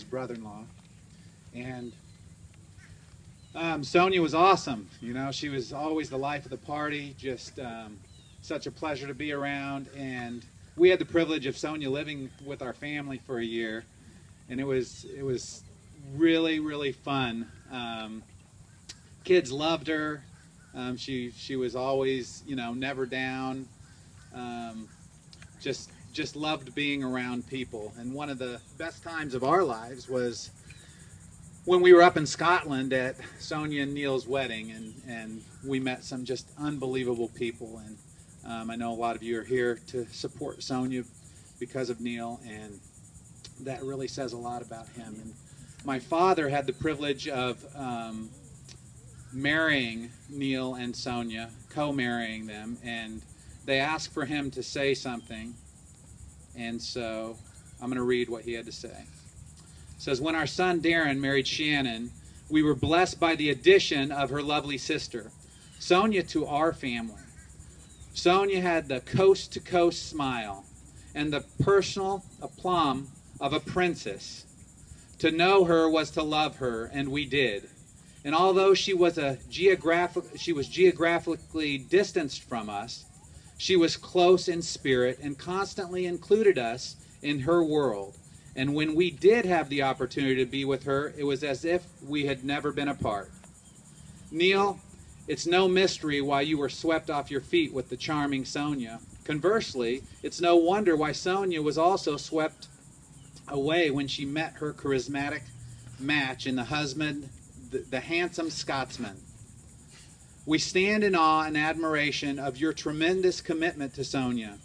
Sonia's brother-in-law. And Sonja was awesome. You know, she was always the life of the party, just such a pleasure to be around. And we had the privilege of Sonja living with our family for a year, and it was really, really fun. Kids loved her. She was always, you know, never down. Just loved being around people. And one of the best times of our lives was when we were up in Scotland at Sonja and Neil's wedding, and we met some just unbelievable people. And I know a lot of you are here to support Sonja because of Neil, and that really says a lot about him. And my father had the privilege of marrying Neil and Sonja, co-marrying them, and they asked for him to say something, and so I'm going to read what he had to say. It says, when our son Derin married Shannon, we were blessed by the addition of her lovely sister, Sonja, to our family. Sonja had the coast-to-coast smile and the personal aplomb of a princess. To know her was to love her, and we did. And although she was geographically distanced from us, she was close in spirit and constantly included us in her world. And when we did have the opportunity to be with her, it was as if we had never been apart. Neil, it's no mystery why you were swept off your feet with the charming Sonja. Conversely, it's no wonder why Sonja was also swept away when she met her charismatic match in the husband, the handsome Scotsman. We stand in awe and admiration of your tremendous commitment to Sonja.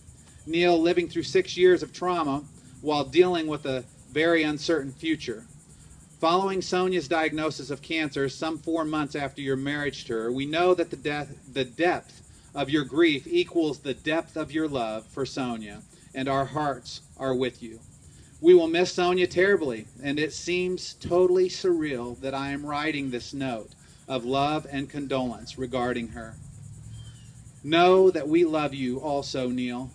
Neil, living through 6 years of trauma while dealing with a very uncertain future. Following Sonja's diagnosis of cancer some 4 months after your marriage to her, we know that the depth of your grief equals the depth of your love for Sonja, and our hearts are with you. We will miss Sonja terribly, and it seems totally surreal that I am writing this note of love and condolence regarding her. Know that we love you also, Neil,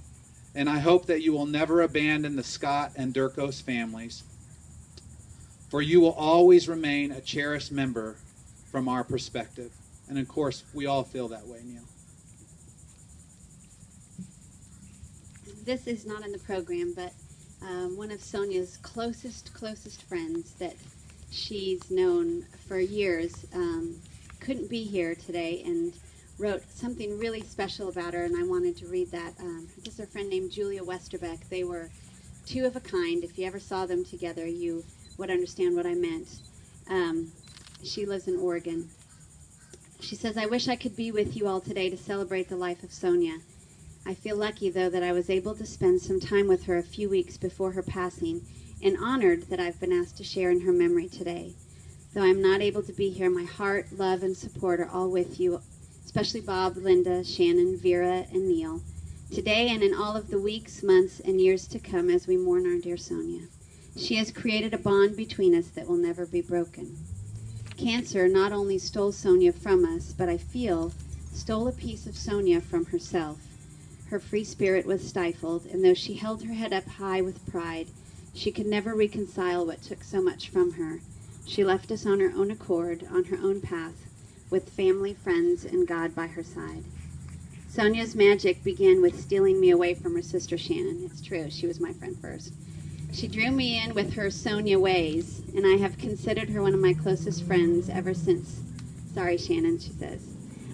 and I hope that you will never abandon the Scott and Durkos families, for you will always remain a cherished member from our perspective. And of course, we all feel that way, Neil. This is not in the program, but one of Sonja's closest friends that she's known for years couldn't be here today and wrote something really special about her, and I wanted to read that. This is a friend named Julia Westerbeck. They were two of a kind. If you ever saw them together, you would understand what I meant. She lives in Oregon. She says, I wish I could be with you all today to celebrate the life of Sonja. I feel lucky, though, that I was able to spend some time with her a few weeks before her passing, and honored that I've been asked to share in her memory today. Though I'm not able to be here, my heart, love, and support are all with you, especially Bob, Linda, Shannon, Vera, and Neil, today and in all of the weeks, months, and years to come as we mourn our dear Sonja. She has created a bond between us that will never be broken. Cancer not only stole Sonja from us, but I feel stole a piece of Sonja from herself. Her free spirit was stifled, and though she held her head up high with pride, she could never reconcile what took so much from her. She left us on her own accord, on her own path, with family, friends, and God by her side. Sonja's magic began with stealing me away from her sister Shannon. It's true, she was my friend first. She drew me in with her Sonja ways, and I have considered her one of my closest friends ever since. Sorry, Shannon, she says.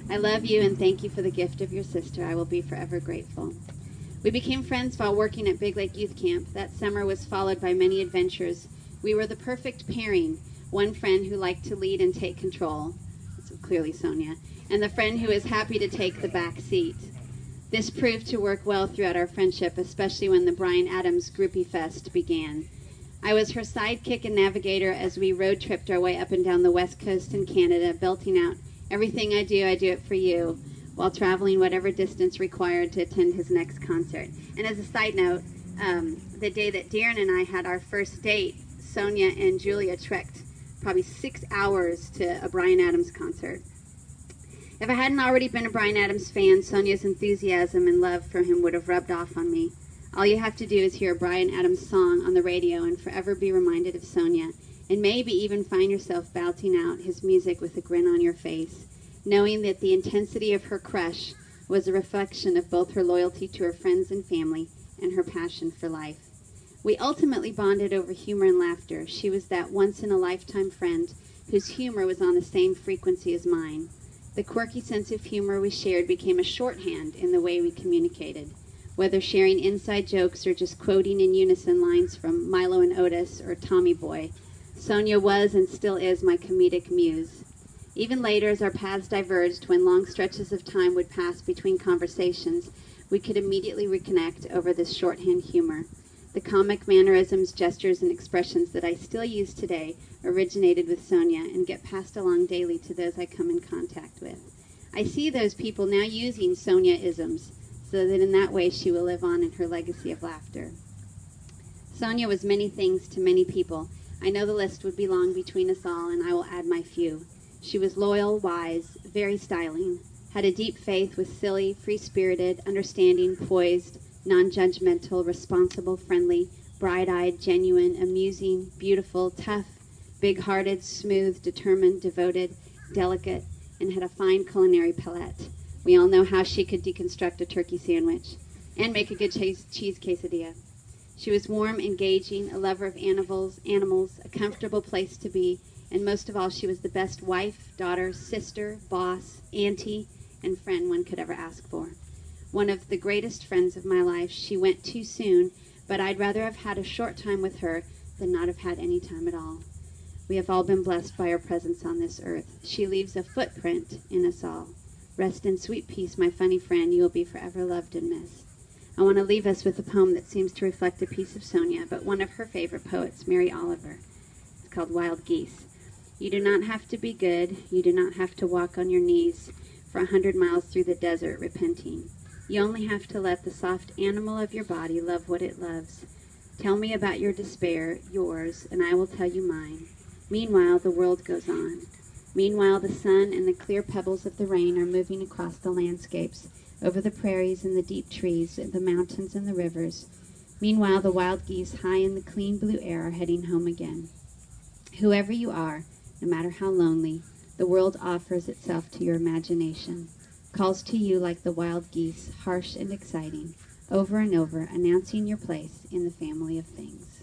I love you and thank you for the gift of your sister. I will be forever grateful. We became friends while working at Big Lake Youth Camp. That summer was followed by many adventures. We were the perfect pairing. One friend who liked to lead and take control, that's clearly Sonja, and the friend who is happy to take the back seat. This proved to work well throughout our friendship, especially when the Bryan Adams Groupie Fest began. I was her sidekick and navigator as we road tripped our way up and down the West Coast in Canada, belting out, everything I do it for you, while traveling whatever distance required to attend his next concert. And as a side note, the day that Derin and I had our first date, Sonja and Julia trekked probably 6 hours to a Bryan Adams concert. If I hadn't already been a Bryan Adams fan, Sonja's enthusiasm and love for him would have rubbed off on me. All you have to do is hear Bryan Adams' song on the radio and forever be reminded of Sonja, and maybe even find yourself belting out his music with a grin on your face, knowing that the intensity of her crush was a reflection of both her loyalty to her friends and family and her passion for life. We ultimately bonded over humor and laughter. She was that once-in-a-lifetime friend whose humor was on the same frequency as mine. The quirky sense of humor we shared became a shorthand in the way we communicated. Whether sharing inside jokes or just quoting in unison lines from Milo and Otis or Tommy Boy, Sonja was and still is my comedic muse. Even later, as our paths diverged, when long stretches of time would pass between conversations, we could immediately reconnect over this shorthand humor. The comic mannerisms, gestures, and expressions that I still use today originated with Sonja and get passed along daily to those I come in contact with. I see those people now using Sonja-isms, so that in that way she will live on in her legacy of laughter. Sonja was many things to many people. I know the list would be long between us all, and I will add my few. She was loyal, wise, very styling, had a deep faith, was silly, free-spirited, understanding, poised, non-judgmental, responsible, friendly, bright-eyed, genuine, amusing, beautiful, tough, big-hearted, smooth, determined, devoted, delicate, and had a fine culinary palate. We all know how she could deconstruct a turkey sandwich and make a good cheese quesadilla. She was warm, engaging, a lover of animals, a comfortable place to be, and most of all, she was the best wife, daughter, sister, boss, auntie, and friend one could ever ask for. One of the greatest friends of my life. She went too soon, but I'd rather have had a short time with her than not have had any time at all. We have all been blessed by her presence on this earth. She leaves a footprint in us all. Rest in sweet peace, my funny friend. You will be forever loved and missed. I want to leave us with a poem that seems to reflect a piece of Sonja, but one of her favorite poets, Mary Oliver. It's called Wild Geese. You do not have to be good. You do not have to walk on your knees for 100 miles through the desert repenting. You only have to let the soft animal of your body love what it loves. Tell me about your despair, yours, and I will tell you mine. Meanwhile, the world goes on. Meanwhile, the sun and the clear pebbles of the rain are moving across the landscapes, over the prairies and the deep trees, the mountains and the rivers. Meanwhile, the wild geese high in the clean blue air are heading home again. Whoever you are, no matter how lonely, the world offers itself to your imagination, calls to you like the wild geese, harsh and exciting, over and over, announcing your place in the family of things.